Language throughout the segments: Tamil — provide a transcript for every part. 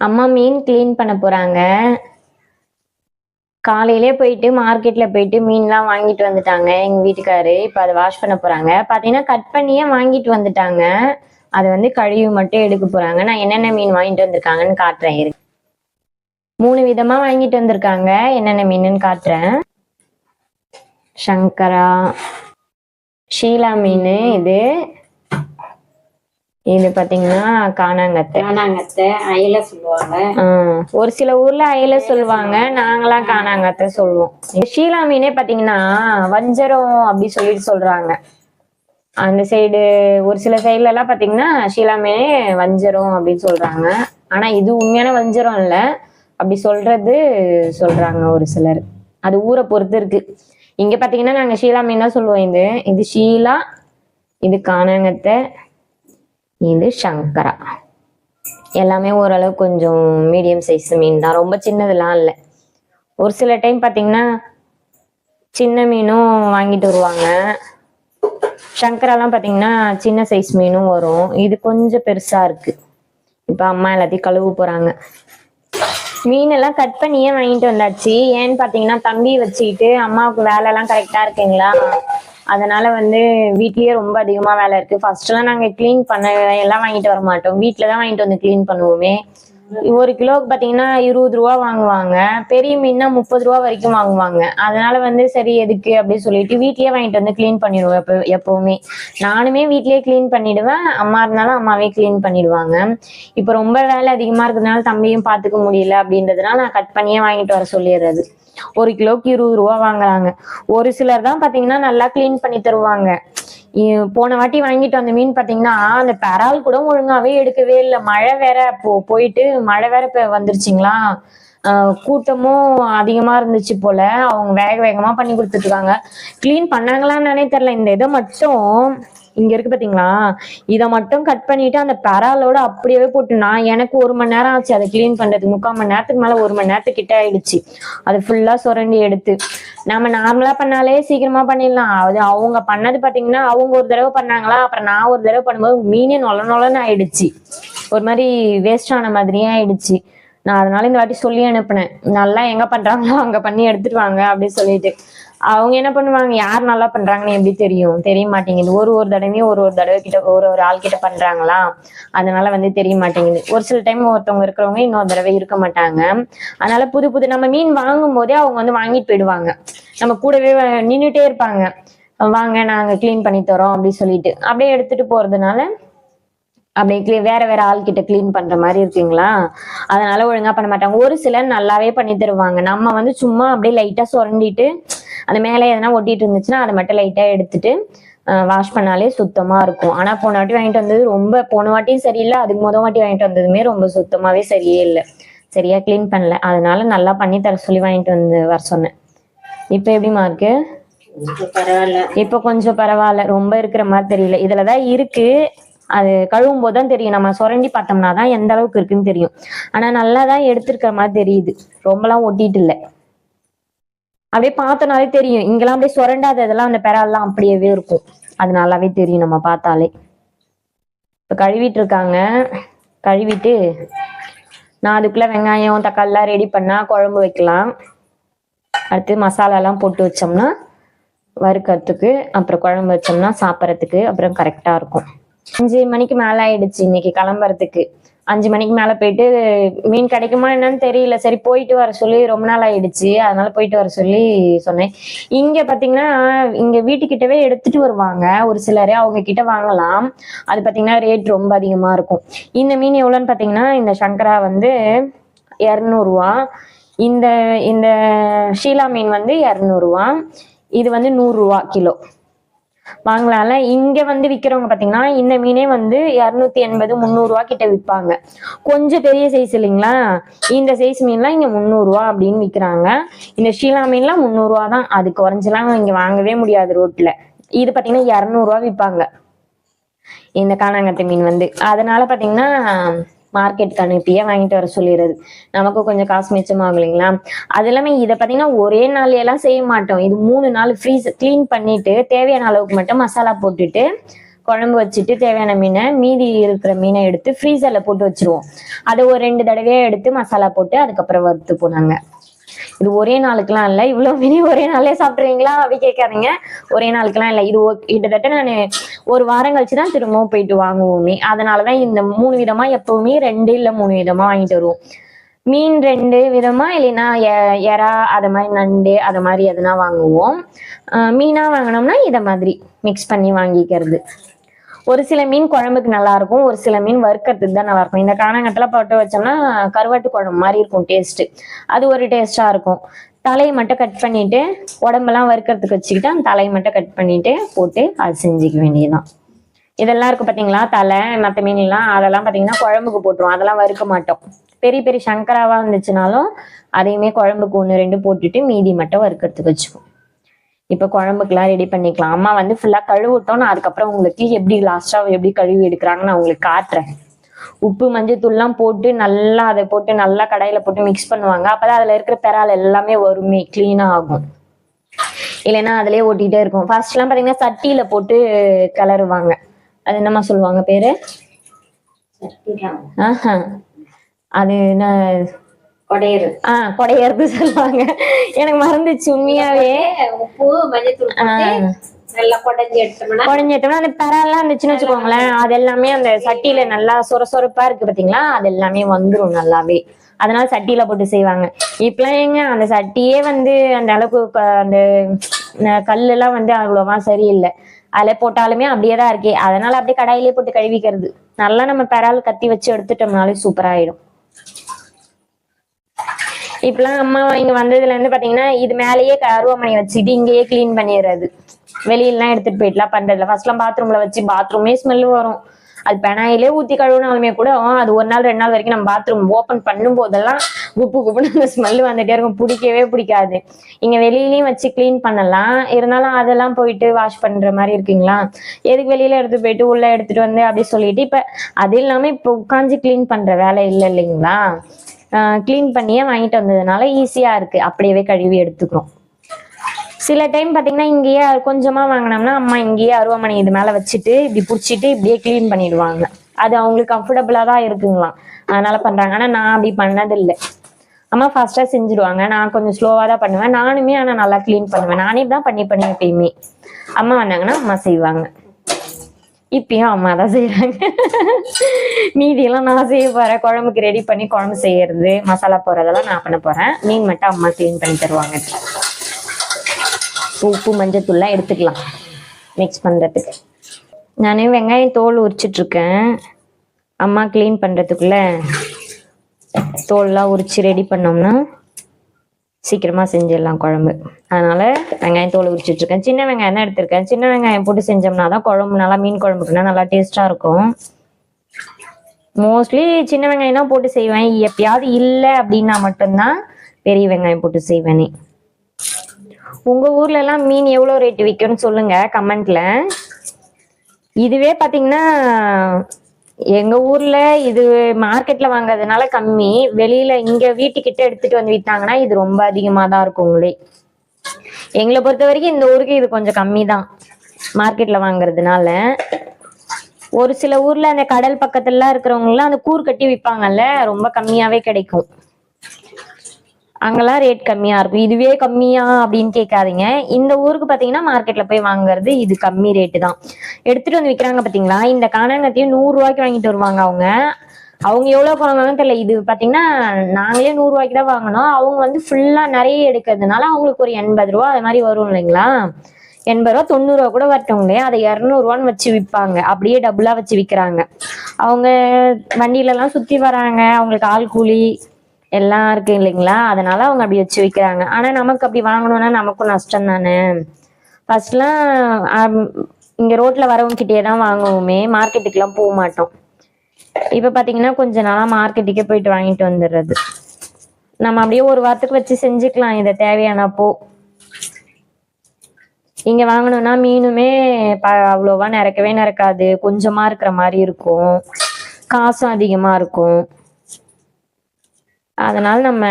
அம்மா மீன் கிளீன் பண்ண போறாங்க. காலையிலே போயிட்டு மார்க்கெட்ல போயிட்டு மீன்லாம் வாங்கிட்டு வந்துட்டாங்க எங்க வீட்டுக்காரு. இப்ப அதை வாஷ் பண்ண போறாங்க. பாத்தீங்கன்னா கட் பண்ணியே வாங்கிட்டு வந்துட்டாங்க. அதை வந்து கழுவி மட்டும் எடுக்க போறாங்க. நான் என்னென்ன மீன் வாங்கிட்டு வந்திருக்காங்கன்னு காட்டுறேன். 3 விதமா வாங்கிட்டு வந்திருக்காங்க. என்னென்ன மீனுன்னு காட்டுறேன். சங்கரா, ஷீலா மீன், இது பாத்தீங்கன்னா காணாங்கத்தை அயல சொல்லுவாங்க. ஒரு சில ஊர்ல அயல சொல்லுவாங்க, நாங்களாம் காணாங்கத்தை சொல்லுவோம். ஷீலா மீனே பாத்தீங்கன்னா வஞ்சரம் அப்படி சொல்லிட்டு சொல்றாங்க. அந்த சைடு ஒரு சில சைட்ல எல்லாம் பாத்தீங்கன்னா ஷீலா மீனே வஞ்சரம் அப்படின்னு சொல்றாங்க. ஆனா இது உண்மையான வஞ்சரம் இல்ல, அப்படி சொல்றாங்க ஒரு சிலர். அது ஊரை பொறுத்து இருக்கு. இங்க பாத்தீங்கன்னா நாங்க ஷீலா மீன் தான் சொல்லுவோம். இது ஷீலா, இது காணாங்கத்தை, இது சங்கரா. எல்லாமே ஓரளவு கொஞ்சம் மீடியம் சைஸ் மீன் தான், ரொம்ப சின்னதுலாம் இல்லை. ஒரு சில டைம் பாத்தீங்கன்னா சின்ன மீனும் வாங்கிட்டு வருவாங்க. சங்கராலாம் பாத்தீங்கன்னா சின்ன சைஸ் மீனும் வரும். இது கொஞ்சம் பெருசா இருக்கு. இப்ப அம்மா எல்லாத்தையும் கழுவு போறாங்க. மீன் எல்லாம் கட் பண்ணியே வாங்கிட்டு வந்தாச்சு. ஏன்னு பாத்தீங்கன்னா தம்பி வச்சுக்கிட்டு அம்மாவுக்கு வேலை எல்லாம் கரெக்டா இருக்குங்களா, அதனால வந்து வீட்லயே ரொம்ப அதிகமா வேலை இருக்கு. ஃபர்ஸ்ட் எல்லாம் நாங்க கிளீன் பண்ண எல்லாம் வாங்கிட்டு வர மாட்டோம், வீட்டுலதான் வாங்கிட்டு வந்து கிளீன் பண்ணுவோமே. 1 கிலோவுக்கு பாத்தீங்கன்னா 20 ரூபா வாங்குவாங்க. பெரிய மீன்னா 30 ரூபா வரைக்கும் வாங்குவாங்க. அதனால வந்து சரி எதுக்கு அப்படின்னு சொல்லிட்டு வீட்லயே வாங்கிட்டு வந்து கிளீன் பண்ணிடுவேன். எப்பவுமே நானுமே வீட்லயே கிளீன் பண்ணிடுவேன். அம்மா இருந்தாலும் அம்மாவே கிளீன் பண்ணிடுவாங்க. இப்ப ரொம்ப வேலை அதிகமா இருக்கிறதுனால தம்பியும் பாத்துக்க முடியல அப்படின்றதுனால நான் கட் பண்ணியே வாங்கிட்டு வர சொல்லிடுறது. 1 கிலோவுக்கு 20 ரூபா வாங்குறாங்க. ஒரு சிலர் தான் பாத்தீங்கன்னா நல்லா கிளீன் பண்ணி தருவாங்க. போன வாட்டி வாங்கிட்டு வந்த மீன் பாத்தீங்கன்னா அந்த பெறால் கூட ஒழுங்காவே எடுக்கவே இல்லை. மழை வேற போயிட்டு மழை வேற வந்துருச்சுங்களா, கூட்டமும் அதிகமா இருந்துச்சு போல. அவங்க வேக வேகமா பண்ணி கொடுத்துட்டு இருக்காங்க. கிளீன் பண்ணாங்களான்னு தெரியல. இந்த இதை மட்டும் இங்க இருக்கு பாத்தீங்களா, இதை மட்டும் கட் பண்ணிட்டு அந்த பெறாலோட அப்படியே போட்டு எனக்கு 1 மணி நேரம் ஆச்சு அதை கிளீன் பண்றதுக்கு. 3/4 மணி நேரத்துக்கு மேல 1 மணி நேரத்துக்கு கிட்ட ஆயிடுச்சு. அது ஃபுல்லா சுரண்டி எடுத்து நம்ம நார்மலா பண்ணாலே சீக்கிரமா பண்ணிடலாம். அது அவங்க பண்ணது பாத்தீங்கன்னா அவங்க ஒரு தடவை பண்ணாங்களா, அப்புறம் நான் ஒரு தடவை பண்ணும்போது மீனே நொலன்னு ஆயிடுச்சு. ஒரு மாதிரி வேஸ்ட் ஆன மாதிரியே ஆயிடுச்சு. நான் அதனால இந்த வாட்டி சொல்லி அனுப்புனேன், நல்லா எங்க பண்றாங்களோ அங்க பண்ணி எடுத்துட்டு வாங்க அப்படின்னு சொல்லிட்டு. அவங்க என்ன பண்ணுவாங்க, யார் நல்லா பண்றாங்கன்னு எப்படி தெரியும், தெரிய மாட்டேங்குது. ஒரு தடவையும் ஒரு தடவை கிட்ட ஒரு ஆள் கிட்ட பண்றாங்களா, அதனால வந்து தெரிய மாட்டேங்குது. ஒரு சில டைம் ஒருத்தவங்க இருக்கிறவங்க இன்னொரு தடவை இருக்க மாட்டாங்க. அதனால புது நம்ம மீன் வாங்கும் போதே அவங்க வந்து வாங்கிட்டு போயிடுவாங்க. நம்ம கூடவே நின்றுட்டே இருப்பாங்க, வாங்க நாங்க கிளீன் பண்ணி தரோம் அப்படின்னு சொல்லிட்டு. அப்படியே எடுத்துட்டு போறதுனால அப்படியே வேற ஆள் கிட்ட கிளீன் பண்ற மாதிரி இருக்குங்களா, அதனால ஒழுங்கா பண்ண மாட்டாங்க. ஒரு சிலர் நல்லாவே பண்ணி தருவாங்க. நம்ம வந்து சும்மா அப்படியே லைட்டா சுரண்டிட்டு அந்த மேலே எதனா ஒட்டிட்டு இருந்துச்சுன்னா அதை மட்டும் லைட்டா எடுத்துட்டு வாஷ் பண்ணாலே சுத்தமா இருக்கும். ஆனா போன வாட்டி வாங்கிட்டு வந்தது போன வாட்டியும் சரியில்லை, அதுக்கு வாட்டி வாங்கிட்டு வந்ததுமே ரொம்ப சுத்தமாவே சரியே இல்லை, சரியா கிளீன் பண்ணல. அதனால நல்லா பண்ணி தர சொல்லி வாங்கிட்டு வந்து வர சொன்னேன். இப்ப எப்படிமா இருக்கு? பரவாயில்ல, இப்ப கொஞ்சம் பரவாயில்ல, ரொம்ப இருக்கிற மாதிரி தெரியல. இதுலதான் இருக்கு, அது கழுவும் போதுதான் தெரியும். நம்ம சுரண்டி பார்த்தோம்னா தான் எந்த அளவுக்கு இருக்குன்னு தெரியும். ஆனா நல்லாதான் எடுத்திருக்கிற மாதிரி தெரியுது, ரொம்பலாம் ஒட்டிட்டு இல்லை. அப்படியே பார்த்தோம்னாலே தெரியும். இங்கெல்லாம் அப்படியே சுரண்டாத இதெல்லாம் அந்த பெறால்லாம் அப்படியே இருக்கும், அது நல்லாவே தெரியும் நம்ம பார்த்தாலே. இப்ப கழுவிட்டு இருக்காங்க. கழுவிட்டு நான் அதுக்குள்ள வெங்காயம் தக்காளி எல்லாம் ரெடி பண்ணா குழம்பு வைக்கலாம். அடுத்து மசாலா எல்லாம் போட்டு வச்சோம்னா வறுக்கிறதுக்கு, அப்புறம் குழம்பு வச்சோம்னா சாப்பிட்றதுக்கு அப்புறம் கரெக்டா இருக்கும். 5 மணிக்கு மேல ஆயிடுச்சு இன்னைக்கு கிளம்புறதுக்கு. 5 மணிக்கு மேல போயிட்டு மீன் கிடைக்குமா என்னன்னு தெரியல, சரி போயிட்டு வர சொல்லி, ரொம்ப நாள் ஆயிடுச்சு அதனால போயிட்டு வர சொல்லி சொன்னேன். இங்க பாத்தீங்கன்னா இங்க வீட்டுக்கிட்டவே எடுத்துட்டு வருவாங்க ஒரு சிலரே, அவங்க கிட்ட வாங்கலாம். அது பாத்தீங்கன்னா ரேட் ரொம்ப அதிகமா இருக்கும். இந்த மீன் எவ்வளவுன்னு பாத்தீங்கன்னா, இந்த சங்கரா வந்து 200 ரூபா, இந்த ஷீலா மீன் வந்து 200 ரூபா, இது வந்து 100 ரூபா கிலோ வாங்கலாம்ல. இங்க வந்து விக்கிறவங்க பாத்தீங்கன்னா இந்த மீனே வந்து 280 300 ரூபா கிட்ட விற்பாங்க. கொஞ்சம் பெரிய சைஸ் இல்லைங்களா, இந்த சைஸ் மீன்லாம் இங்க 300 ரூபா அப்படின்னு விற்கிறாங்க. இந்த ஷீலா மீன்லாம் 300 ரூபா தான், அது குறைஞ்செல்லாம் இங்க வாங்கவே முடியாது ரோட்ல. இது பாத்தீங்கன்னா 200 ரூபா விற்பாங்க இந்த காணாங்கத்தை மீன் வந்து. அதனால பாத்தீங்கன்னா மார்க்கெட்டுக்கு அனுப்பியே வாங்கிட்டு வர சொல்லிடுறது, நமக்கு கொஞ்சம் காசு மிச்சமாகும் இல்லைங்களா. அது எல்லாமே இதை பாத்தீங்கன்னா ஒரே நாள் எல்லாம் செய்ய மாட்டோம். இது 3 நாள் ஃப்ரீஸ் கிளீன் பண்ணிட்டு தேவையான அளவுக்கு மட்டும் மசாலா போட்டுட்டு குழம்பு வச்சுட்டு தேவையான மீனை மீதி இருக்கிற மீனை எடுத்து ஃப்ரீசர்ல போட்டு வச்சிருவோம். அதை ஒரு 2 தடவையா எடுத்து மசாலா போட்டு அதுக்கப்புறம் வறுத்து போனாங்க. இது ஒரே நாளுக்குலாம் இல்லை, இவ்வளவு மீனி ஒரே நாளே சாப்பிட்றீங்களா அப்படி கேட்காதீங்க. ஒரே நாளுக்குலாம் இல்லை, இது கிட்டத்தட்ட நான் ஒரு வாரம் கழிச்சுதான் திரும்பவும் போயிட்டு வாங்குவோமே. அதனாலதான் இந்த 3 விதமா எப்பவுமே 2 இல்ல 3 விதமா வாங்கிட்டு வருவோம். மீன் 2 விதமா, இல்லைன்னா எறா அது மாதிரி, நண்டு அது மாதிரி எதுனா வாங்குவோம். மீனா வாங்கினோம்னா இதை மாதிரி மிக்ஸ் பண்ணி வாங்கிக்கிறது. ஒரு சில மீன் குழம்புக்கு நல்லா இருக்கும், ஒரு சில மீன் வறுக்கிறதுக்கு தான் நல்லா இருக்கும். இந்த காணாங்கத்துல போட்டு வச்சோம்னா கருவாட்டு குழம்பு மாதிரி இருக்கும் டேஸ்ட், அது ஒரு டேஸ்டா இருக்கும். தலையை மட்டும் கட் பண்ணிட்டு உடம்பெல்லாம் வறுக்கிறதுக்கு வச்சுக்கிட்டு அந்த தலையை மட்டும் கட் பண்ணிட்டு போட்டு அது செஞ்சுக்க வேண்டியதுதான். இதெல்லாம் இருக்கு பாத்தீங்களா, தலை மற்ற மீன்லாம், அதெல்லாம் பாத்தீங்கன்னா குழம்புக்கு போட்டுருவோம், அதெல்லாம் வறுக்க மாட்டோம். பெரிய பெரிய சங்கராவா இருந்துச்சுனாலும் அதையுமே குழம்புக்கு 1 2 போட்டுட்டு மீதி மட்டும் வறுக்கிறதுக்கு வச்சுப்போம். இப்ப குழம்புக்குலாம் ரெடி பண்ணிக்கலாம். அம்மா வந்து ஃபுல்லா கழுவிட்டோம். நான் அதுக்கப்புறம் உங்களுக்கு எப்படி லாஸ்டா எப்படி கழுவி எடுக்கிறாங்கன்னு நான் உங்களுக்கு காட்டுறேன். உப்பு மஞ்சள் தூள்லாம் போட்டு நல்லா அதை போட்டு நல்லா கடாயில போட்டு மிக்ஸ் பண்ணுவாங்க. அப்பதான் அதுல இருக்கிற பெறால் எல்லாமே வருமே, கிளீனா ஆகும். இல்லைன்னா அதுலயே ஓட்டிகிட்டே இருக்கும். ஃபர்ஸ்ட் எல்லாம் பாத்தீங்கன்னா சட்டியில போட்டு கிளறுவாங்க. அது என்னமா சொல்லுவாங்க பேரு? அது என்ன, கொடையறது சொல்லுவாங்க. எனக்கு மறந்துச்சு உண்மையாவே. உப்பு மஞ்சத்தூள் நல்லா குடஞ்சி எடுத்தோம்னா அந்த பெறாலாம் இருந்துச்சுன்னு வச்சுக்கோங்களேன், அது எல்லாமே அந்த சட்டியில நல்லா சொரப்பா இருக்கு பாத்தீங்களா, அது எல்லாமே வந்துரும் நல்லாவே. அதனால சட்டியில போட்டு செய்வாங்க. இப்பெல்லாம் எங்க அந்த சட்டியே வந்து அந்த அளவுக்கு அந்த கல்லு எல்லாம் வந்து அவ்வளவா சரியில்லை. அதுல போட்டாலுமே அப்படியேதான் இருக்கே. அதனால அப்படியே கடாயிலே போட்டு கழுவிக்கிறது. நல்லா நம்ம பெறால் கத்தி வச்சு எடுத்துட்டோம்னாலே சூப்பரா ஆயிடும். இப்பெல்லாம் அம்மா இங்க வந்ததுல இருந்து பாத்தீங்கன்னா இது மேலேயே அருவாமனை வச்சுட்டு இங்கேயே கிளீன் பண்ணிடுறது. வெளியிலாம் எடுத்துட்டு போயிட்டுலாம் பண்றதுல. ஃபர்ஸ்ட் எல்லாம் பாத்ரூம்ல வச்சு பாத்ரூமே ஸ்மெல் வரும். அது பெனாயிலே ஊத்தி கழுவுனாலுமே கூட அது 1 நாள் 2 நாள் வரைக்கும் நம்ம பாத்ரூம் ஓபன் பண்ணும் போதெல்லாம் குப்புன்னு அந்த ஸ்மெல் வந்துட்டே இருக்கும், பிடிக்கவே பிடிக்காது. இங்க வெளியிலயும் வச்சு கிளீன் பண்ணலாம், இருந்தாலும் அதெல்லாம் போயிட்டு வாஷ் பண்ற மாதிரி இருக்குங்களா, எதுக்கு வெளியில எடுத்து போயிட்டு உள்ள எடுத்துட்டு வந்து அப்படி சொல்லிட்டு இப்ப அது இல்லாம இப்ப உட்காந்து கிளீன் பண்ற வேலை இல்லை இல்லைங்களா. கிளீன் பண்ணியே வாங்கிட்டு வந்ததுனால ஈஸியா இருக்கு, அப்படியே கழுவி எடுத்துக்கிறோம். சில டைம் பாத்தீங்கன்னா இங்கேயே கொஞ்சமா வாங்கினோம்னா அம்மா இங்கேயே அருவாமனை இது மேல வச்சுட்டு இப்படி புடிச்சிட்டு இப்படியே கிளீன் பண்ணிடுவாங்க. அது அவங்களுக்கு கம்ஃபர்டபுளா தான் இருக்குங்களாம், அதனால பண்றாங்க. ஆனா நான் அப்படி பண்ணது இல்லை. அம்மா ஃபாஸ்டா செஞ்சிடுவாங்க, நான் கொஞ்சம் ஸ்லோவா தான் பண்ணுவேன். நானுமே ஆனா நல்லா கிளீன் பண்ணுவேன். நானே தான் பண்ணி எப்பயுமே. அம்மா வந்தாங்கன்னா அம்மா செய்வாங்க. இப்பயும் அம்மா தான் செய்யறாங்க. மீதியெல்லாம் நான் செய்ய போறேன். குழம்புக்கு ரெடி பண்ணி குழம்பு செய்யறது, மசாலா போடுறதெல்லாம் நான் பண்ண போறேன். மீன் மட்டும் அம்மா கிளீன் பண்ணி தருவாங்க. உப்பு மஞ்சள் தூள்லாம் எடுத்துக்கலாம் மிக்ஸ் பண்றதுக்கு. நானே வெங்காயம் தோல் உரிச்சிட்டு இருக்கேன். அம்மா கிளீன் பண்றதுக்குள்ள தோல்லாம் உரிச்சு ரெடி பண்ணோம்னா சீக்கிரமா செஞ்சிடலாம் குழம்பு. அதனால வெங்காயம் தோல் உரிச்சிட்டு இருக்கேன். சின்ன வெங்காயம் தான் எடுத்திருக்கேன். சின்ன வெங்காயம் போட்டு செஞ்சோம்னா தான் குழம்பு நல்லா, மீன் குழம்புக்குன்னா நல்லா டேஸ்டா இருக்கும். மோஸ்ட்லி சின்ன வெங்காயம் தான் போட்டு செய்வேன். எப்பயாவது இல்லை அப்படின்னா மட்டும்தான் பெரிய வெங்காயம் போட்டு செய்வேனே. உங்க ஊர்ல எல்லாம் மீன் எவ்வளவு ரேட் விற்கும்னு சொல்லுங்க கமெண்ட்ல. இதுவே பாத்தீங்கன்னா எங்க ஊர்ல இது மார்க்கெட்ல வாங்குறதுனால கம்மி, வெளியில இங்க வீட்டுக்கிட்ட எடுத்துட்டு வந்து வித்தாங்கன்னா இது ரொம்ப அதிகமா தான் இருக்கும். உங்களே எங்களை பொறுத்த வரைக்கும் இந்த ஊருக்கு இது கொஞ்சம் கம்மி தான் மார்க்கெட்ல வாங்குறதுனால. ஒரு சில ஊர்ல அந்த கடல் பக்கத்துல இருக்கிறவங்க எல்லாம் அந்த கூர் கட்டி விற்பாங்கல்ல, ரொம்ப கம்மியாவே கிடைக்கும். அங்கெல்லாம் ரேட் கம்மியா இருக்கும். இதுவே கம்மியா அப்படின்னு கேட்காதீங்க. இந்த ஊருக்கு பாத்தீங்கன்னா மார்க்கெட்ல போய் வாங்குறது இது கம்மி ரேட்டு தான். எடுத்துட்டு வந்து விற்கிறாங்க பாத்தீங்களா, இந்த காணாங்கத்தையும் 100 ரூபாய்க்கு வாங்கிட்டு வருவாங்க. அவங்க எவ்வளவு வாங்குவாங்கன்னு தெரியல. இது பாத்தீங்கன்னா நாங்களே 100 ரூபாய்க்கு தான் வாங்கினோம். அவங்க வந்து ஃபுல்லா நிறைய எடுக்கிறதுனால அவங்களுக்கு ஒரு 80 ரூபா அது மாதிரி வரும் இல்லைங்களா. 80 ரூபா 90 ரூபா கூட வரட்டவங்களே, அதை 200 ரூபான்னு வச்சு விற்பாங்க. அப்படியே டபுளா வச்சு விற்கிறாங்க. அவங்க வண்டியில எல்லாம் சுத்தி வராங்க, அவங்களுக்கு ஆள் கூலி எல்லாம் இருக்கு இல்லைங்களா, அதனால அவங்க அப்படி வச்சு விற்கிறாங்க. ஆனா நமக்கு அப்படி வாங்கணும்னா நமக்கும் நஷ்டம் தானே. ஃபர்ஸ்ட்லாம் இங்க ரோட்ல வரவங்க கிட்டே தான் வாங்குவோமே, மார்க்கெட்டுக்கு எல்லாம் போக மாட்டோம். இப்ப பாத்தீங்கன்னா கொஞ்ச நாளா மார்க்கெட்டுக்கே போயிட்டு வாங்கிட்டு வந்துடுறது. நம்ம அப்படியே ஒரு வாரத்துக்கு வச்சு செஞ்சுக்கலாம் இதை தேவையானப்போ. இங்க வாங்கணும்னா மீனுமே அவ்வளோவா நிறக்காது, கொஞ்சமா இருக்கிற மாதிரி இருக்கும், காசும் அதிகமா இருக்கும். அதனால நம்ம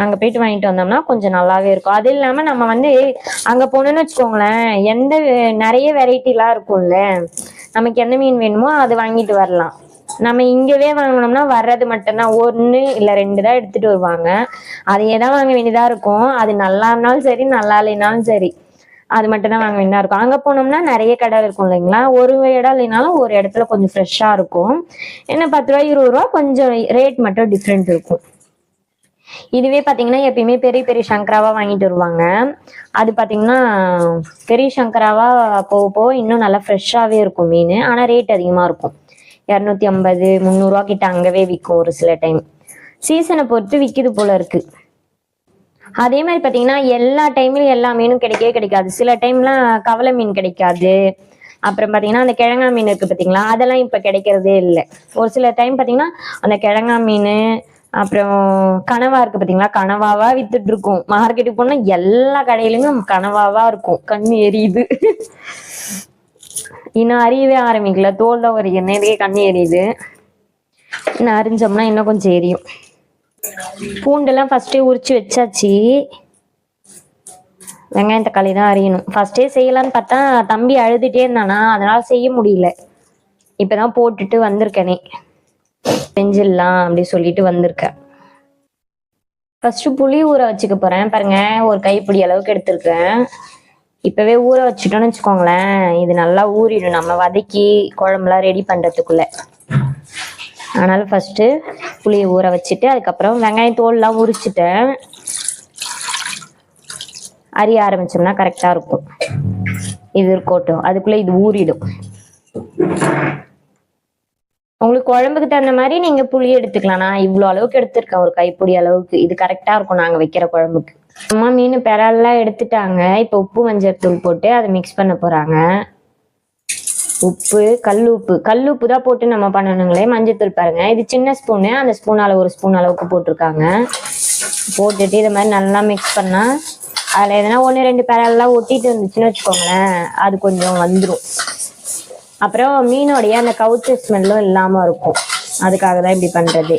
அங்க போயிட்டு வாங்கிட்டு வந்தோம்னா கொஞ்சம் நல்லாவே இருக்கும். அது இல்லாம நம்ம வந்து அங்க போனோம்னு வச்சுக்கோங்களேன், நிறைய வெரைட்டி எல்லாம் இருக்கும்ல. நமக்கு எந்த மீன் வேணுமோ அது வாங்கிட்டு வரலாம். நம்ம இங்கவே வாங்கினோம்னா வர்றது மட்டும்தான் 1 இல்ல 2 தான் எடுத்துட்டு வருவாங்க. அதையே தான் வாங்க வேண்டியதா இருக்கும். அது நல்லா இருந்தாலும் சரி நல்லா இல்லைனாலும் சரி அது மட்டும் தான் வாங்க வேண்டியதா இருக்கும். அங்க போனோம்னா நிறைய கடை இருக்கும் இல்லைங்களா, ஒரு இடம் இல்லைனாலும் ஒரு இடத்துல கொஞ்சம் ஃப்ரெஷ்ஷா இருக்கும். என்ன 10 ரூபாய் 20 ரூபா கொஞ்சம் ரேட் மட்டும் டிஃப்ரெண்ட் இருக்கும். இதுவே பாத்தீங்கன்னா எப்பயுமே பெரிய பெரிய சங்கராவா வாங்கிட்டு வருவாங்க. அது பாத்தீங்கன்னா பெரிய சங்கராவா போக போக இன்னும் நல்லா ஃப்ரெஷ்ஷாவே இருக்கும் மீன். ஆனா ரேட் அதிகமா இருக்கும். 250 300 ரூபா கிட்ட அங்கவே விற்கும் ஒரு சில டைம். சீசனை பொறுத்து விக்குது போல இருக்கு. அதே மாதிரி பாத்தீங்கன்னா எல்லா டைம்லயும் எல்லா மீனும் கிடைக்கவே கிடைக்காது. சில டைம்லாம் கவலை மீன் கிடைக்காது. அப்புறம் பாத்தீங்கன்னா அந்த கிழங்கா மீன் இருக்கு பாத்தீங்களா, அதெல்லாம் இப்ப கிடைக்கிறதே இல்லை. ஒரு சில டைம் பாத்தீங்கன்னா அந்த கிழங்கா மீன், அப்புறம் கனவா இருக்கு பாத்தீங்களா, கனவாவா வித்துட்டு இருக்கும். மார்க்கெட்டுக்கு போனா எல்லா கடையிலுமே கனவாவா இருக்கும். கண்ணு எரியுது. இன்னும் அறியவே ஆரம்பிக்கல, தோல் தான் ஒரு எண்ணெயிலேயே கண்ணு எரியுது. இன்னும் அரிஞ்சோம்னா இன்னும் கொஞ்சம் எரியும். பூண்டெல்லாம் ஃபர்ஸ்டே உரிச்சு வச்சாச்சு. வெங்காயம் தக்காளி தான் அரியணும். ஃபர்ஸ்டே செய்யலான்னு பார்த்தா தம்பி அழுதுட்டே இருந்தானா, அதனால செய்ய முடியல. இப்பதான் போட்டுட்டு வந்திருக்கேனே, செஞ்சிடலாம் அப்படி சொல்லிட்டு வந்திருக்கேன். ஃபர்ஸ்ட் புளி ஊற வச்சுக்க போறேன். பாருங்க, ஒரு கைப்பிடி அளவுக்கு எடுத்திருக்கேன். இப்பவே ஊற வச்சுட்டோம்னு வச்சுக்கோங்களேன், இது நல்லா ஊறிடும் நம்ம வதக்கி குழம்புலாம் ரெடி பண்றதுக்குள்ள. அதனால ஃபர்ஸ்ட் புளியை ஊற வச்சுட்டு அதுக்கப்புறம் வெங்காயம் தோல்லாம் உரிச்சுட்டேன். அரிய ஆரம்பிச்சோம்னா கரெக்டா இருக்கும். இது இருக்கட்டும், அதுக்குள்ள இது ஊறிடும். உங்களுக்கு குழம்புக்கு தகுந்த மாதிரி நீங்க புளி எடுத்துக்கலாம். நான் இவ்வளவு அளவுக்கு எடுத்திருக்கேன், ஒரு கைப்பிடி அளவுக்கு. இது கரெக்டா இருக்கும் நாங்க வைக்கிற குழம்புக்கு. அம்மா மீன் பெறாலாம் எடுத்துட்டாங்க. இப்ப உப்பு மஞ்சள் தூள் போட்டு அதை மிக்ஸ் பண்ண போறாங்க. உப்பு, கல்லுப்பு தான் போட்டு நம்ம பண்ணணுங்களே. மஞ்சத்தூள் பாருங்க, இது சின்ன ஸ்பூனு, அந்த ஸ்பூனால ஒரு ஸ்பூன் அளவுக்கு போட்டிருக்காங்க. போட்டுட்டு இதை மாதிரி நல்லா மிக்ஸ் பண்ணா அதுல எதனா 1 2 பெறலாம் ஒட்டிட்டு இருந்துச்சுன்னு வச்சுக்கோங்களேன், அது கொஞ்சம் வந்துடும். அப்புறம் மீனோடைய அந்த கவுச்சு ஸ்மெல்லும் இல்லாம இருக்கும். அதுக்காக தான் இப்படி பண்றது.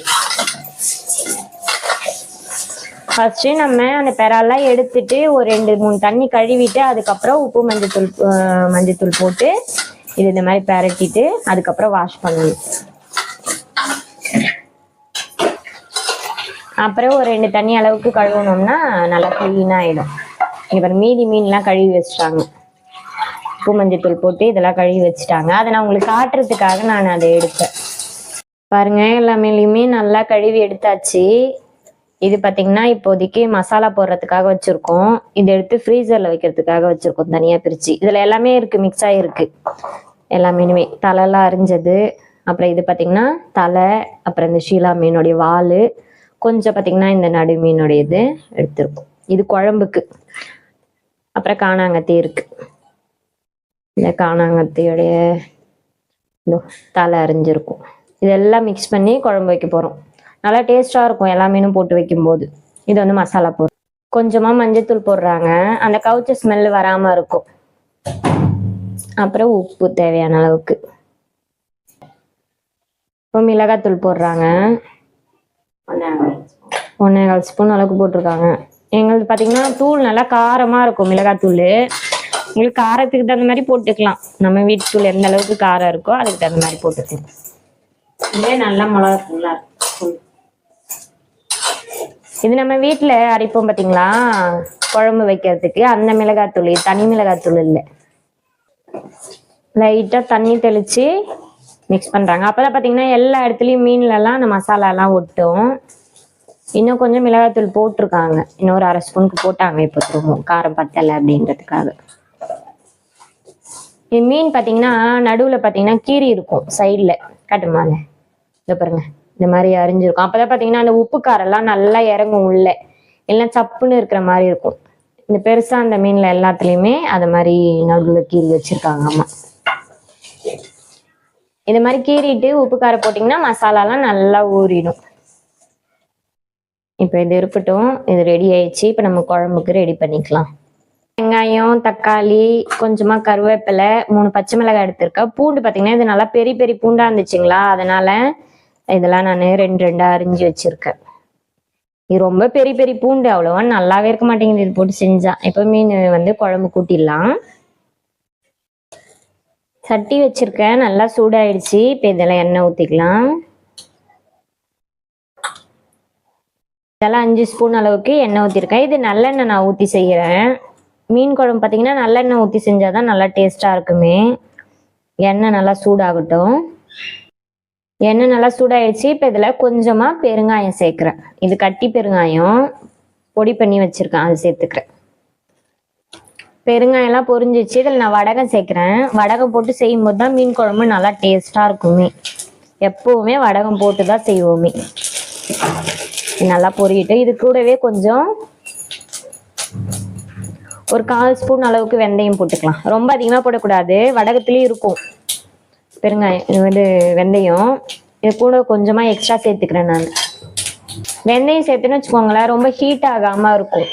ஃபர்ஸ்ட் நம்ம அந்த பெறாலாம் எடுத்துட்டு ஒரு 2 3 தண்ணி கழுவிட்டு அதுக்கப்புறம் உப்பு மஞ்சத்தூள் போட்டு இது இந்த மாதிரி பெரட்டிட்டு அதுக்கப்புறம் வாஷ் பண்ணணும். அப்புறம் ஒரு 2 தண்ணி அளவுக்கு கழுவணும்னா நல்லா கிளீனா ஆயிடும். இங்க மீதி மீன்லாம் கழுவி வச்சுட்டாங்க. உப்பு மஞ்சத்தூள் போட்டு இதெல்லாம் கழுவி வச்சுட்டாங்க. அதை நான் உங்களுக்கு காட்டுறதுக்காக நான் அதை எடுத்தேன். பாருங்க, எல்லா மீன்லையுமே நல்லா கழுவி எடுத்தாச்சு. இது பாத்தீங்கன்னா இப்போதைக்கு மசாலா போடுறதுக்காக வச்சிருக்கோம். இதை எடுத்து ஃப்ரீசர்ல வைக்கிறதுக்காக வச்சிருக்கோம் தனியா பிரிச்சு. இதுல எல்லாமே இருக்கு, மிக்ஸ் ஆயிருக்கு எல்லா மீனுமே. தலைலாம் அரிஞ்சது, அப்புறம் இது பாத்தீங்கன்னா தலை, அப்புறம் இந்த ஷீலா மீனுடைய வால், கொஞ்சம் பாத்தீங்கன்னா இந்த நடு மீனுடைய இது எடுத்திருக்கும். இது குழம்புக்கு. அப்புறம் காணாங்கத்தி இருக்கு. இந்த காணாங்கத்தியோடைய தலை அரிஞ்சிருக்கும். இதெல்லாம் மிக்ஸ் பண்ணி குழம்பு வைக்க போறோம். நல்லா டேஸ்டா இருக்கும் எல்லா மீனும் போட்டு வைக்கும்போது. இது வந்து மசாலா போடுறோம். கொஞ்சமா மஞ்சத்தூள் போடுறாங்க, அந்த கவுச்ச ஸ்மெல் வராம இருக்கும். அப்புறம் உப்பு தேவையான அளவுக்கு. இப்போ மிளகாத்தூள் போடுறாங்க, 1.25 ஸ்பூன் அளவுக்கு போட்டிருக்காங்க. எங்களுக்கு பாத்தீங்கன்னா தூள் நல்லா காரமா இருக்கும் மிளகாத்தூள். உங்களுக்கு காரத்துக்கு தகுந்த மாதிரி போட்டுக்கலாம். நம்ம வீட்டு தூள் எந்த அளவுக்கு காரம் இருக்கோ அதுக்கு தகுந்த மாதிரி போட்டுக்கலாம். இதே நல்லா மிளகா. இது நம்ம வீட்டுல அரைப்போம் பாத்தீங்களா குழம்பு வைக்கிறதுக்கு, அந்த மிளகாத்தூள். தனி மிளகாத்தூள் இல்லை. லைட்டா தண்ணி தெளிச்சு மிக்ஸ் பண்றாங்க. அப்பதான் பாத்தீங்கன்னா எல்லா இடத்துலயும் மீன்ல எல்லாம் அந்த மசாலா எல்லாம் ஒட்டும். இன்னும் கொஞ்சம் மிளகாத்தூள் போட்டிருக்காங்க, இன்னும் ஒரு 1/2 ஸ்பூனுக்கு போட்டாங்க. இப்போ திரும்ப காரம் பத்தலை அப்படின்றதுக்காக. மீன் பாத்தீங்கன்னா நடுவுல பாத்தீங்கன்னா கீரி இருக்கும், சைட்ல காட்டுமாங்க. இதை பாருங்க, இந்த மாதிரி அரிஞ்சிருக்கும். அப்பதான் பாத்தீங்கன்னா அந்த உப்பு காரம் எல்லாம் நல்லா இறங்கும் உள்ள, எல்லாம் சப்புன்னு இருக்கிற மாதிரி இருக்கும். இந்த பெருசா அந்த மீன்ல எல்லாத்துலயுமே அது மாதிரி நடுவுல கீறி வச்சிருக்காங்க அம்மா. இந்த மாதிரி கீறிட்டு உப்பு காரம் போட்டீங்கன்னா மசாலாலாம் நல்லா ஊறிடும். இப்போ இது இருக்கட்டும், இது ரெடி ஆயிடுச்சு. இப்போ நம்ம குழம்புக்கு ரெடி பண்ணிக்கலாம். வெங்காயம், தக்காளி, கொஞ்சமா கருவேப்பிலை, 3 பச்சை மிளகாய் எடுத்திருக்கேன். பூண்டு பாத்தீங்கன்னா இது நல்லா பெரிய பெரிய பூண்டா இருந்துச்சுங்களா, அதனால இதெல்லாம் நான் 2 அரிஞ்சு வச்சிருக்கேன். இது ரொம்ப பெரிய பெரிய பூண்டு, அவ்வளவா நல்லாவே இருக்க மாட்டேங்குது இது போட்டு செஞ்சா. இப்போ மீன் வந்து குழம்பு கூட்டிடலாம். சட்டி வச்சிருக்கேன், நல்லா சூடாயிடுச்சு. இப்போ இதில் எண்ணெய் ஊற்றிக்கலாம். இதெல்லாம் 5 ஸ்பூன் அளவுக்கு எண்ணெய் ஊற்றிருக்கேன். இது நல்லெண்ணெய் நான் ஊற்றி செய்கிறேன். மீன் குழம்பு பார்த்தீங்கன்னா நல்லெண்ணெய் ஊற்றி செஞ்சால் தான் நல்லா டேஸ்ட்டாக இருக்குமே. எண்ணெய் நல்லா சூடாகட்டும். எண்ணெய் நல்லா சூடாயிடுச்சு. இப்போ இதில் கொஞ்சமாக பெருங்காயம் சேர்க்குறேன். இது கட்டி பெருங்காயம் பொடி பண்ணி வச்சுருக்கேன், அது சேர்த்துக்கிறேன். பெருங்காயம்லாம் பொரிஞ்சிச்சு. இதில் நான் வடகம் சேர்க்குறேன். வடகம் போட்டு செய்யும்போது தான் மீன் குழம்பு நல்லா டேஸ்ட்டாக இருக்குமே. எப்போவுமே வடகம் போட்டு தான் செய்வோமே. நல்லா பொரியிட்டு இது கூடவே கொஞ்சம் ஒரு 1/4 ஸ்பூன் அளவுக்கு வெந்தயம் போட்டுக்கலாம். ரொம்ப அதிகமாக போடக்கூடாது, வடகத்துலேயும் இருக்கும் பெருங்காயம் வெந்தயம். இது கூட கொஞ்சமாக எக்ஸ்ட்ரா சேர்த்துக்கிறேன் நான். வெந்தயம் சேர்த்துன்னு வச்சுக்கோங்களேன், ரொம்ப ஹீட் ஆகாமல் இருக்கும்.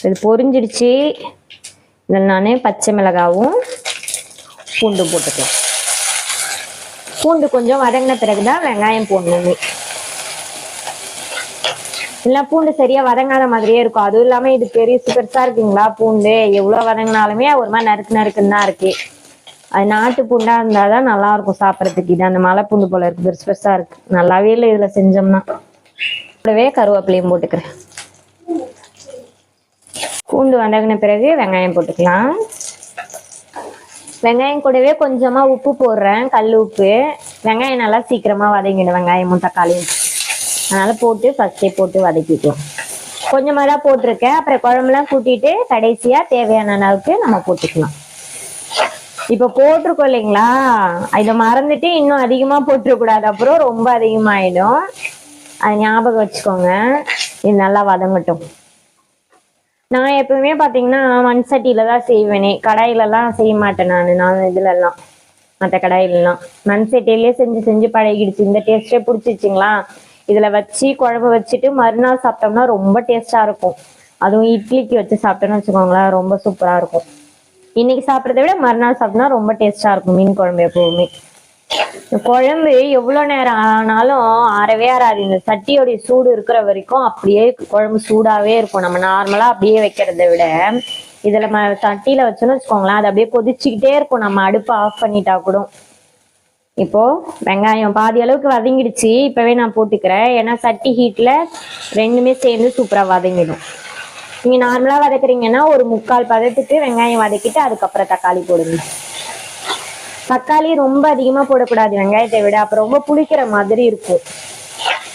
இது பொரிஞ்சிடுச்சு. இதில் நான் பச்சை மிளகாவும் பூண்டு போட்டுக்கலாம். பூண்டு கொஞ்சம் வதங்கின பிறகு தான் வெங்காயம் போடணுமே. இல்லை பூண்டு சரியாக வதங்காத மாதிரியே இருக்கும். அதுவும் இல்லாமல் இது பெருசாக இருக்குங்களா பூண்டு, எவ்வளோ வதங்கினாலுமே ஒரு மாதிரி நறுக்குன்னு தான் இருக்கு. அது நாட்டு பூண்டாக இருந்தால் தான் நல்லாயிருக்கும் சாப்பிட்றதுக்கு. இது அந்த மலை பூண்டு போல் இருக்குது, பெருசாக இருக்குது. நல்லாவே இல்லை இதில் செஞ்சோம்னா. கூடவே கருவேப்பிலையும் போட்டுக்கிறேன். பூண்டு வதங்கின பிறகு வெங்காயம் போட்டுக்கலாம். வெங்காயம் கூடவே கொஞ்சமாக உப்பு போடுறேன், கல் உப்பு. வெங்காயம் நல்லா சீக்கிரமாக வதங்கிடும், வெங்காயமும் தக்காளியும். அதனால் போட்டு ஃபஸ்ட்டே போட்டு வதக்கிக்கலாம். கொஞ்சமாக தான் போட்டிருக்கேன். அப்புறம் குழம்புலாம் கூட்டிட்டு கடைசியாக தேவையான அளவுக்கு நம்ம போட்டுக்கலாம். இப்போ போட்டிருக்கோம் இல்லைங்களா, இதை மறந்துட்டு இன்னும் அதிகமாக போட்டுறக்கூடாது, அப்புறம் ரொம்ப அதிகமாகிடும். அது ஞாபகம் வச்சுக்கோங்க. இது நல்லா வதங்கட்டும். நான் எப்பவுமே பார்த்தீங்கன்னா மண் சட்டியில் தான் செய்வேனே, கடாயிலலாம் செய்ய மாட்டேன் நான் இதுலலாம். மற்ற கடாயிலலாம் மண் சட்டியிலே செஞ்சு பழகிடுச்சு. இந்த டேஸ்ட்டே பிடிச்சிச்சிங்களா. இதில் வச்சு குழம்பு வச்சுட்டு மறுநாள் சாப்பிட்டோம்னா ரொம்ப டேஸ்ட்டாக இருக்கும். அதுவும் இட்லிக்கு வச்சு சாப்பிட்டோன்னு வச்சுக்கோங்களேன், ரொம்ப சூப்பராக இருக்கும். இன்னைக்கு சாப்பிட்றத விட மறுநாள் சாப்பிட்டோம்னா ரொம்ப டேஸ்ட்டாக இருக்கும் மீன் குழம்பு. எப்போவுமே குழம்பு எவ்வளோ நேரம் ஆனாலும் ஆறவே ஆறாது. இந்த சட்டியோடைய சூடு இருக்கிற வரைக்கும் அப்படியே குழம்பு சூடாகவே இருக்கும். நம்ம நார்மலாக அப்படியே வைக்கிறத விட இதில் சட்டியில் வச்சோன்னு வச்சுக்கோங்களேன், அது அப்படியே கொதிச்சுக்கிட்டே இருக்கும். நம்ம அடுப்பை ஆஃப் பண்ணிட்டா கூட. இப்போ வெங்காயம் பாதி அளவுக்கு வதங்கிடுச்சு. இப்போவே நான் போட்டுக்கிறேன், ஏன்னா சட்டி ஹீட்டில் ரெண்டுமே சேர்ந்து சூப்பராக வதங்கிடும். நீங்கள் நார்மலாக வதக்குறீங்கன்னா ஒரு 3/4 பதத்துக்கு வெங்காயம் வதக்கிட்டு அதுக்கப்புறம் தக்காளி போடுங்க. தக்காளி ரொம்ப அதிகமாக போடக்கூடாது வெங்காயத்தை விட, அப்போ ரொம்ப புளிக்கிற மாதிரி இருக்கும்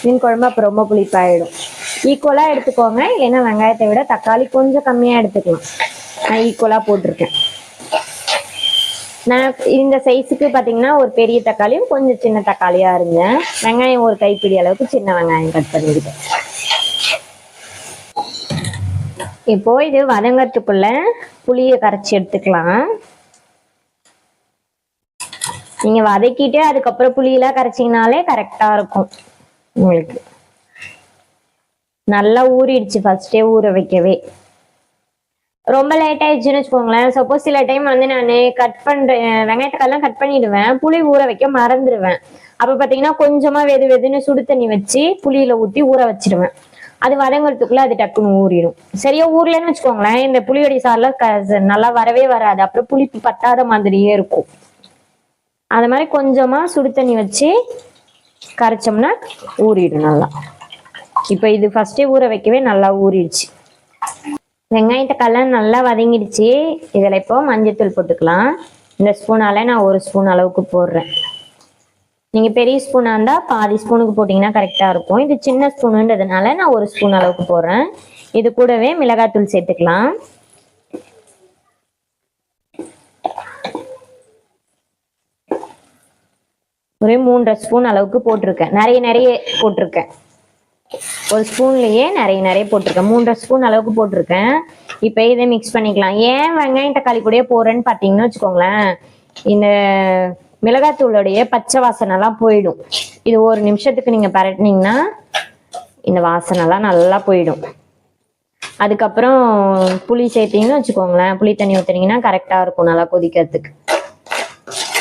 மீன் குழம்பு. அப்போ ரொம்ப புளிப்பாயிடும். ஈக்குவலாக எடுத்துக்கோங்க, இல்லைன்னா வெங்காயத்தை விட தக்காளி கொஞ்சம் கம்மியாக எடுத்துக்கலாம். நான் ஈக்குவலாக போட்டிருக்கேன். நான் இந்த சைஸுக்கு பார்த்தீங்கன்னா ஒரு பெரிய தக்காளியும் கொஞ்சம் சின்ன தக்காளியாக இருங்க. வெங்காயம் ஒரு கைப்பிடி அளவுக்கு சின்ன வெங்காயம் கட் பண்ணிக்கிட்டேன். இப்போ இது வதங்கறதுக்குள்ள புளியை கரைச்சி எடுத்துக்கலாம். நீங்க வதக்கிட்டு அதுக்கப்புறம் புளியெல்லாம் கரைச்சிங்கனாலே கரெக்டா இருக்கும் உங்களுக்கு. நல்லா ஊறிடுச்சு, ஃபர்ஸ்டே ஊற வைக்கவே. ரொம்ப லேட் ஆயிடுச்சுன்னு வச்சுக்கோங்களேன். சப்போஸ் சில டைம் வந்து நான் கட் பண்றேன், வெங்காயத்தக்காயெல்லாம் கட் பண்ணிடுவேன், புளி ஊற வைக்க மறந்துடுவேன். அப்ப பாத்தீங்கன்னா கொஞ்சமா வெதுன்னு சுடு தண்ணி வச்சு புளியில ஊற்றி ஊற வச்சிடுவேன். அது வதங்கிறதுக்குள்ள அது டக்குன்னு ஊறிடும். சரியா ஊர்லன்னு வச்சுக்கோங்களேன், இந்த புளியோடைய சாரெல்லாம் நல்லா வரவே வராது. அப்புறம் புளிப்பு பத்தாத மாதிரியே இருக்கும். அது மாதிரி கொஞ்சமா சுடு தண்ணி வச்சு கரைச்சோம்னா ஊறிடும் நல்லா. இப்போ இது ஃபர்ஸ்டே ஊற வைக்கவே நல்லா ஊறிடுச்சு. வெங்காயத்தக்காயெல்லாம் நல்லா வதங்கிடுச்சு. இதில் இப்போ மஞ்சத்தூள் போட்டுக்கலாம். இந்த ஸ்பூனால நான் 1 ஸ்பூன் அளவுக்கு போடுறேன். நீங்கள் பெரிய ஸ்பூனாக இருந்தால் பாதி ஸ்பூனுக்கு போட்டிங்கன்னா கரெக்டாக இருக்கும். இது சின்ன ஸ்பூனுன்றதுனால நான் 1 ஸ்பூன் அளவுக்கு போடுறேன். இது கூடவே மிளகாத்தூள் சேர்த்துக்கலாம். ஒரு 3.5 ஸ்பூன் அளவுக்கு போட்டிருக்கேன். நிறைய போட்டிருக்கேன். 1 ஸ்பூன்லயே நிறைய போட்டிருக்கேன். 3.5 ஸ்பூன் அளவுக்கு போட்டிருக்கேன். இப்போ இதை மிக்ஸ் பண்ணிக்கலாம். ஏன் வெங்காயம் தக்காளி கூட போடுறேன்னு பார்த்தீங்கன்னு வச்சுக்கோங்களேன், இந்த மிளகாத்தூளுடைய பச்சை வாசனைலாம் போயிடும். இது 1 நிமிஷத்துக்கு நீங்க பரட்டினீங்கன்னா இந்த வாசனைலாம் நல்லா போயிடும். அதுக்கப்புறம் புளி சேர்த்தீங்கன்னு வச்சுக்கோங்களேன், புளி தண்ணி ஊற்றுனீங்கன்னா கரெக்டாக இருக்கும் நல்லா கொதிக்கிறதுக்கு.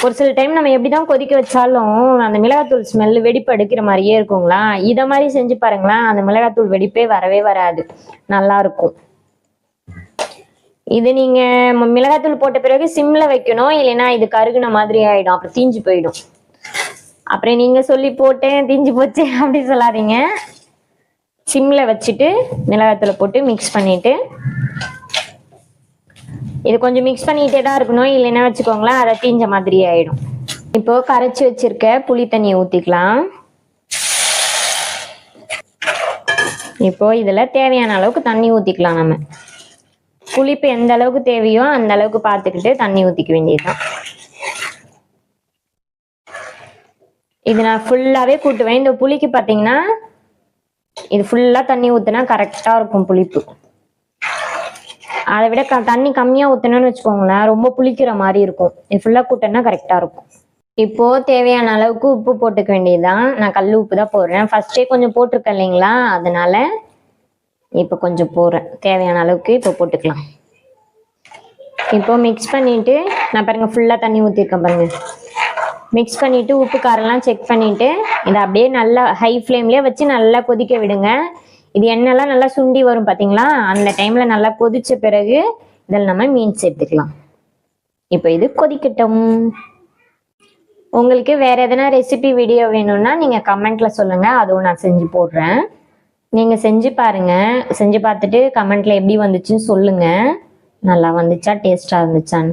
ஒரு சில டைம் நம்ம எப்படிதான் கொதிக்க வச்சாலும் அந்த மிளகாத்தூள் ஸ்மெல் வெடிப்பு எடுக்கிற மாதிரியே இருக்குங்களா. இதை மாதிரி செஞ்சு பாருங்களேன், அந்த மிளகாத்தூள் வெடிப்பே வரவே வராது, நல்லா இருக்கும். இது நீங்க மிளகாத்தூள் போட்ட பிறகு சிம்ல வைக்கணும், இல்லைன்னா இது கருகுன மாதிரி ஆயிடும், அப்புறம் தீஞ்சு போயிடும். அப்புறம் நீங்க சொல்லி போட்டேன் தீஞ்சு போச்சு அப்படி சொல்லாதீங்க. சிம்ல வச்சுட்டு மிளகாத்தூளை போட்டு மிக்ஸ் பண்ணிட்டு இது கொஞ்சம் மிக்ஸ் பண்ணிட்டே தான் இருக்கணும், இல்லைன்னா வச்சுக்கோங்களேன் அதை தீஞ்ச மாதிரி ஆயிடும். இப்போ கரைச்சி வச்சிருக்க புளி தண்ணியை ஊத்திக்கலாம். இப்போ இதுல தேவையான அளவுக்கு தண்ணி ஊத்திக்கலாம். நம்ம புளிப்பு எந்த அளவுக்கு தேவையோ அந்த அளவுக்கு பார்த்துக்கிட்டு தண்ணி ஊத்திக்க வேண்டியதுதான். இது நான் ஃபுல்லாவே கூட்டுவேன். இந்த புளிக்கு பாத்தீங்கன்னா இது ஃபுல்லா தண்ணி ஊத்துனா கரெக்டா இருக்கும் புளிப்பு. அதை விட தண்ணி கம்மியா ஊத்தணும்னு வச்சுக்கோங்களேன், ரொம்ப புளிக்கிற மாதிரி இருக்கும். இது ஃபுல்லா கூட்டினா கரெக்டா இருக்கும். இப்போ தேவையான அளவுக்கு உப்பு போட்டுக்க வேண்டியதுதான். நான் கல் உப்பு தான் போடுறேன், ஃபர்ஸ்டே கொஞ்சம் போட்டிருக்கேன் இல்லைங்களா, அதனால இப்போ கொஞ்சம் போடுறேன். தேவையான அளவுக்கு இப்போ போட்டுக்கலாம். இப்போ மிக்ஸ் பண்ணிட்டு நான் பாருங்க ஃபுல்லா தண்ணி ஊற்றிருக்கேன் பாருங்க. மிக்ஸ் பண்ணிட்டு உப்பு காரெல்லாம் செக் பண்ணிட்டு இதை அப்படியே நல்லா ஹை ஃப்ளேம்லேயே வச்சு நல்லா கொதிக்க விடுங்க. இது எண்ணெய்லாம் நல்லா சுண்டி வரும் பார்த்தீங்களா, அந்த டைம்ல நல்லா கொதிச்ச பிறகு இதில் நம்ம மீன் சேர்த்துக்கலாம். இப்போ இது கொதிக்கட்டும். உங்களுக்கு வேற எதனா ரெசிபி வீடியோ வேணும்னா நீங்க கமெண்ட்ல சொல்லுங்க, அதுவும் நான் செஞ்சு போடுறேன். நீங்க செஞ்சு பாருங்க, செஞ்சு பார்த்துட்டு கமெண்ட்ல எப்படி வந்துச்சுன்னு சொல்லுங்க. நல்லா வந்துச்சா டேஸ்டா இருந்துச்சான்னு.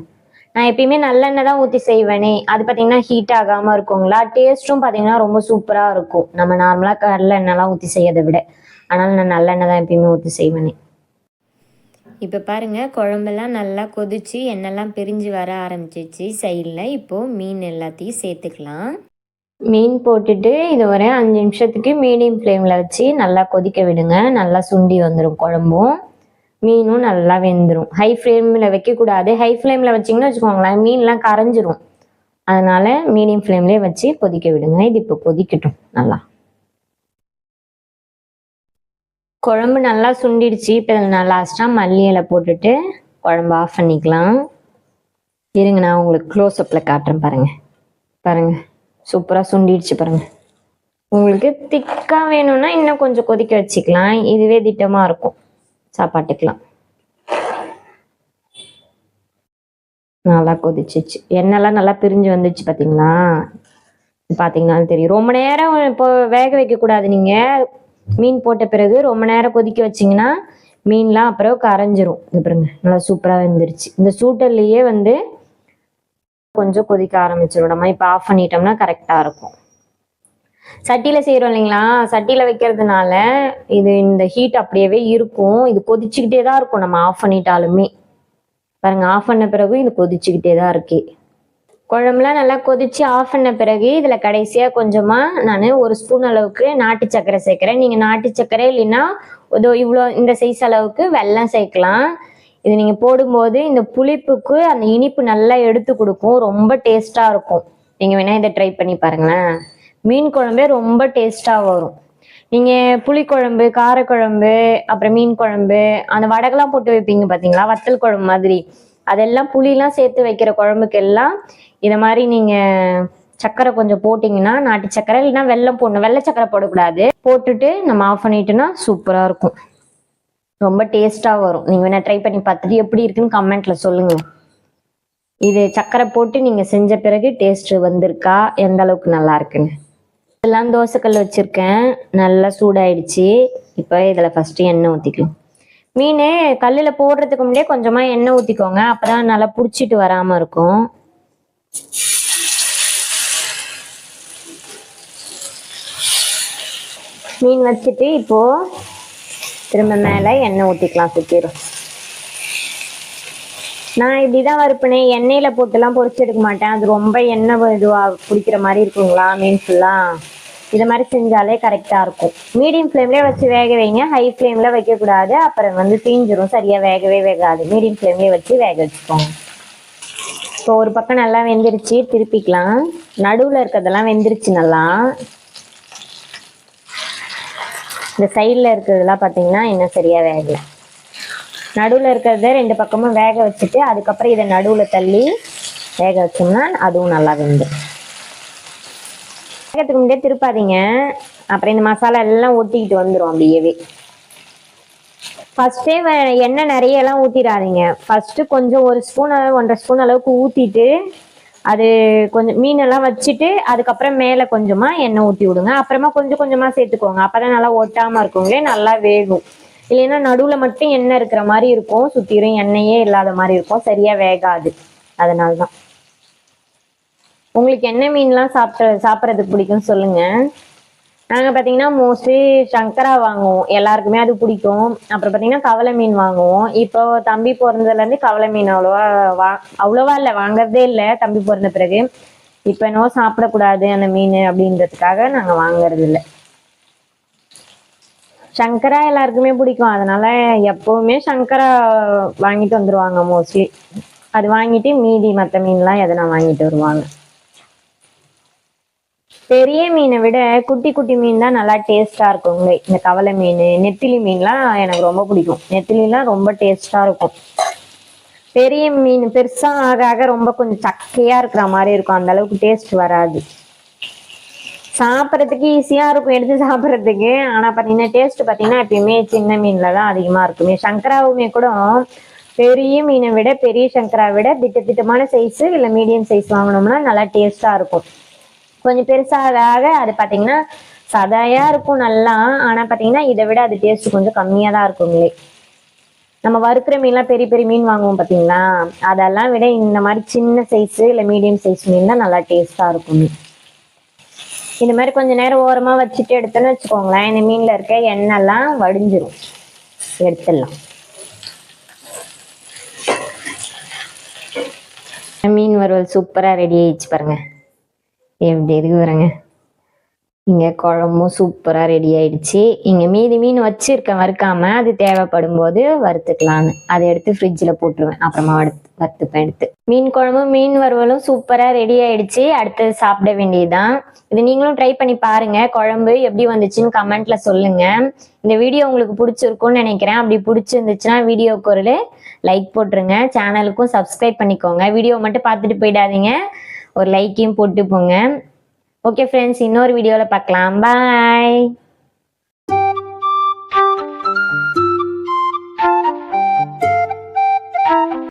நான் எப்பயுமே நல்லெண்ணெய் தான் ஊற்றி செய்வேனே, அது பார்த்தீங்கன்னா ஹீட் ஆகாம இருக்குங்களா, டேஸ்ட்டும் பார்த்தீங்கன்னா ரொம்ப சூப்பரா இருக்கும் நம்ம நார்மலா கடலை எண்ணெய்லாம் ஊற்றி செய்யறதை விட. அதனால நான் நல்லெண்ணெய் தான் எப்பயுமே ஊற்றி செய்வேனே. இப்போ பாருங்கள் குழம்பெல்லாம் நல்லா கொதிச்சு எண்ணெய்லாம் பிரிஞ்சு வர ஆரம்பிச்சிச்சு சைடில். இப்போது மீன் எல்லாத்தையும் சேர்த்துக்கலாம். மீன் போட்டுட்டு இது ஒரு 5 நிமிஷத்துக்கு மீடியம் ஃப்ளேமில் வச்சு நல்லா கொதிக்க விடுங்க. நல்லா சுண்டி வந்துடும் குழம்பும், மீனும் நல்லா வெந்துடும். ஹை ஃப்ளேமில் வைக்கக்கூடாது, ஹை ஃப்ளேமில் வச்சிங்கன்னா வச்சுக்கோங்களேன் மீன்லாம் கரைஞ்சிரும். அதனால் மீடியம் ஃப்ளேம்லேயே வச்சு கொதிக்க விடுங்க. இது இப்போ கொதிக்கட்டும் நல்லா. குழம்பு நல்லா சுண்டிடுச்சு. இப்போ நான் லாஸ்ட்டாக மல்லி இலை போட்டுட்டு குழம்பு ஆஃப் பண்ணிக்கலாம். இருங்க நான் உங்களுக்கு க்ளோஸ்அப்பில் காட்டுறேன் பாருங்கள். பாருங்கள் சூப்பராக சுண்டிடுச்சு பாருங்கள். உங்களுக்கு திக்காக வேணும்னா இன்னும் கொஞ்சம் கொதிக்க வச்சுக்கலாம், இதுவே திட்டமாக இருக்கும் சாப்பாட்டுக்கலாம். நல்லா கொதிச்சிச்சு, எண்ணெய்லாம் நல்லா பிரிஞ்சு வந்துச்சு பார்த்தீங்களா. பார்த்தீங்கன்னாலும் தெரியும். ரொம்ப நேரம் இப்போ வேக வைக்கக்கூடாது. நீங்கள் மீன் போட்ட பிறகு ரொம்ப நேரம் கொதிக்க வச்சிங்கன்னா மீன்லாம் அப்புறம் கரைஞ்சிரும். இது பாருங்க நல்லா சூப்பராக வெந்துருச்சு. இந்த சூட்டர்லேயே வந்து கொஞ்சம் கொதிக்க ஆரம்பிச்சிடும். நம்ம இப்போ ஆஃப் பண்ணிட்டோம்னா கரெக்டாக இருக்கும். சட்டியில் செய்கிறோம் இல்லைங்களா, சட்டியில் வைக்கிறதுனால இது இந்த ஹீட் அப்படியே இருக்கும். இது கொதிச்சுக்கிட்டே தான் இருக்கும் நம்ம ஆஃப் பண்ணிட்டாலுமே. பாருங்க ஆஃப் பண்ண பிறகு இது கொதிச்சுக்கிட்டே தான் இருக்கு. குழம்புலாம் நல்லா கொதிச்சு ஆஃப் பண்ண பிறகு இதில் கடைசியாக கொஞ்சமாக நான் 1 ஸ்பூன் அளவுக்கு நாட்டு சர்க்கரை சேர்க்குறேன். நீங்கள் நாட்டு சர்க்கரை இல்லைன்னா இவ்வளோ இந்த சைஸ் அளவுக்கு வெல்லம் சேர்க்கலாம். இது நீங்கள் போடும்போது இந்த புளிப்புக்கு அந்த இனிப்பு நல்லா எடுத்து கொடுக்கும், ரொம்ப டேஸ்ட்டாக இருக்கும். நீங்கள் வேணால் இதை ட்ரை பண்ணி பாருங்களேன். மீன் குழம்பே ரொம்ப டேஸ்ட்டாக வரும். நீங்கள் புளிக்குழம்பு, காரக்குழம்பு, அப்புறம் மீன் குழம்பு, அந்த வடகெல்லாம் போட்டு வைப்பீங்க பார்த்தீங்களா, வத்தல் குழம்பு மாதிரி, அதெல்லாம் புளிலாம் சேர்த்து வைக்கிற குழம்புக்கெல்லாம் இதை மாதிரி நீங்கள் சர்க்கரை கொஞ்சம் போட்டிங்கன்னா, நாட்டு சர்க்கரை இல்லைன்னா வெல்லம் போடணும், வெள்ளை சர்க்கரை போடக்கூடாது, போட்டுட்டு நம்ம ஆஃப் பண்ணிட்டோன்னா சூப்பராக இருக்கும், ரொம்ப டேஸ்ட்டாக வரும். நீங்கள் வேணால் ட்ரை பண்ணி பார்த்துட்டு எப்படி இருக்குன்னு கமெண்ட்டில் சொல்லுங்கள். இது சர்க்கரை போட்டு நீங்கள் செஞ்ச பிறகு டேஸ்ட்டு வந்திருக்கா, எந்த அளவுக்கு நல்லா இருக்குன்னு. இதெல்லாம் தோசைக்கல் வச்சுருக்கேன், நல்லா சூடாயிடுச்சு. இப்போ இதில் ஃபஸ்ட்டு எண்ணெய் ஊற்றிக்கலாம். மீன் கல்லில் போடுறதுக்கு முன்னாடியே கொஞ்சமாக எண்ணெய் ஊற்றிக்கோங்க, அப்போ தான் நல்லா பிடிச்சிட்டு வராமல் இருக்கும். மீன் வச்சுட்டு இப்போது திரும்ப மேலே எண்ணெய் ஊற்றிக்கலாம் சுற்றிடும். நான் இப்படி தான் வறுப்பினேன், எண்ணெயில் போட்டுலாம் பொரிச்சு எடுக்க மாட்டேன், அது ரொம்ப எண்ணெய் இதுவாக பிடிக்கிற மாதிரி இருக்குங்களா மீன் ஃபுல்லாக. இதை மாதிரி செஞ்சாலே கரெக்டாக இருக்கும். மீடியம் ஃப்ளேம்லேயே வச்சு வேக வைங்க, ஹை ஃப்ளேமில் வைக்கக்கூடாது, அப்புறம் வந்து தீஞ்சிரும், சரியாக வேகவே வேகாது. மீடியம் ஃப்ளேம்லேயே வச்சு வேக வச்சுக்கோங்க. இப்போ ஒரு பக்கம் நல்லா வெந்துருச்சு, திருப்பிக்கலாம். நடுவில் இருக்கிறதெல்லாம் வெந்துருச்சு நல்லா. இந்த சைடில் இருக்கிறதெல்லாம் பார்த்தீங்கன்னா இன்னும் சரியாக வேகலை. நடுவில் இருக்கிறத 2 பக்கமும் வேக வச்சுட்டு அதுக்கப்புறம் இதை நடுவில் தள்ளி வேக வச்சோம்னா அதுவும் நல்லா வெந்து. வேகத்துக்கு முன்னாடியே திருப்பாதீங்க, அப்புறம் இந்த மசாலா எல்லாம் ஒட்டிக்கிட்டு வந்துடும் அப்படியே. ஃபர்ஸ்டே எண்ணெய் நிறைய எல்லாம் ஊத்திடாதீங்க. ஃபர்ஸ்ட் கொஞ்சம் 1 ஸ்பூன் 1.5 ஸ்பூன் அளவுக்கு ஊத்திட்டு அது கொஞ்சம் மீனெல்லாம் வச்சுட்டு அதுக்கப்புறம் மேல கொஞ்சமா எண்ணெய் ஊத்தி விடுங்க. அப்புறமா கொஞ்சம் கொஞ்சமா சேர்த்துக்கோங்க. அப்பதான் நல்லா ஒட்டாம இருக்குங்களே, நல்லா வேகும். இல்லைன்னா நடுவுல மட்டும் எண்ணெய் இருக்கிற மாதிரி இருக்கும், சுத்திரும் எண்ணெயே இல்லாத மாதிரி இருக்கும், சரியா வேகாது. அதனாலதான். உங்களுக்கு என்ன மீன்லாம் சாப்பிட்றதுக்கு பிடிக்கும் சொல்லுங்க. நாங்க பாத்தீங்கன்னா மோஸ்ட்லி சங்கரா வாங்குவோம், எல்லாருக்குமே அது பிடிக்கும். அப்புறம் பாத்தீங்கன்னா கவலை மீன் வாங்குவோம். இப்போ தம்பி பிறந்ததுல இருந்து கவலை மீன் அவ்வளவா இல்ல, வாங்குறதே இல்ல தம்பி பிறந்த பிறகு. இப்ப என்னவோ சாப்பிடக்கூடாது அந்த மீன் அப்படின்றதுக்காக நாங்க வாங்குறது இல்லை. சங்கரா எல்லாருக்குமே பிடிக்கும், அதனால எப்பவுமே சங்கரா வாங்கிட்டு வந்துருவாங்க மோஸ்ட்லி. அது வாங்கிட்டு மீதி மற்ற மீன்லாம் எதனா வாங்கிட்டு வருவாங்க. பெரிய மீனை விட குட்டி குட்டி மீன் தான் நல்லா டேஸ்டா இருக்குங்களே. இந்த கவலை மீன், நெத்திலி மீன்லாம் எனக்கு ரொம்ப பிடிக்கும். நெத்திலிலாம் ரொம்ப டேஸ்டா இருக்கும். பெரிய மீன் பெருசா ஆக ஆக ரொம்ப கொஞ்சம் சக்கையா இருக்கிற மாதிரி இருக்கும், அந்த அளவுக்கு டேஸ்ட் வராது. சாப்பிட்றதுக்கு ஈஸியா இருக்கும் எடுத்து சாப்பிட்றதுக்கு. ஆனா பாத்தீங்கன்னா டேஸ்ட் பாத்தீங்கன்னா எப்பயுமே சின்ன மீன்ல தான் அதிகமா இருக்குமே. சங்கராவுமே கூட பெரிய மீனை விட, பெரிய சங்கரா விட திட்டமான சைஸ் இல்ல மீடியம் சைஸ் வாங்கினோம்னா நல்லா டேஸ்டா இருக்கும். கொஞ்சம் பெருசாக அது பாத்தீங்கன்னா சதையா இருக்கும் நல்லா. ஆனா பாத்தீங்கன்னா இதை விட அது டேஸ்ட் கொஞ்சம் கம்மியா தான் இருக்குங்களே. நம்ம வறுக்கிற மீன்லாம் பெரிய பெரிய மீன் வாங்குவோம் பாத்தீங்களா, அதெல்லாம் விட இந்த மாதிரி சின்ன சைஸ் இல்ல மீடியம் சைஸ் மீன் தான் நல்லா டேஸ்டா இருக்கும். இந்த மாதிரி கொஞ்ச நேரம் ஓரமா வச்சுட்டு எடுத்தோன்னு வச்சுக்கோங்களேன், இந்த மீன்ல இருக்க எண்ணெய்லாம் வடிஞ்சிரும், எடுத்துடலாம். மீன் வறுவல் சூப்பரா ரெடி ஆயிடுச்சு பாருங்க, எப்படி இருக்கு பாருங்க. இங்க குழம்பும் சூப்பரா ரெடி ஆயிடுச்சு. இங்க மீதி மீன் வச்சிருக்கேன் வறுக்காம, அது தேவைப்படும் போது வறுத்துக்கலான்னு அதை எடுத்து ஃப்ரிட்ஜில் போட்டுருவேன், அப்புறமா வறுத்துப்பேன் எடுத்து. மீன் குழம்பும் மீன் வறுவலும் சூப்பரா ரெடி ஆயிடுச்சு. அடுத்தது சாப்பிட வேண்டியதுதான். இது நீங்களும் ட்ரை பண்ணி பாருங்க. குழம்பு எப்படி வந்துச்சுன்னு கமெண்ட்ல சொல்லுங்க. இந்த வீடியோ உங்களுக்கு பிடிச்சிருக்கும்னு நினைக்கிறேன். அப்படி பிடிச்சிருந்துச்சுன்னா வீடியோக்கு ஒரு லைக் போட்டுருங்க, சேனலுக்கும் சப்ஸ்கிரைப் பண்ணிக்கோங்க. வீடியோ மட்டும் பார்த்துட்டு போயிடாதீங்க, ஒரு லைக்கையும் போட்டு போங்க. ஓகே ஃப்ரெண்ட்ஸ், இன்னொரு வீடியோவில் பார்க்கலாம். பாய்.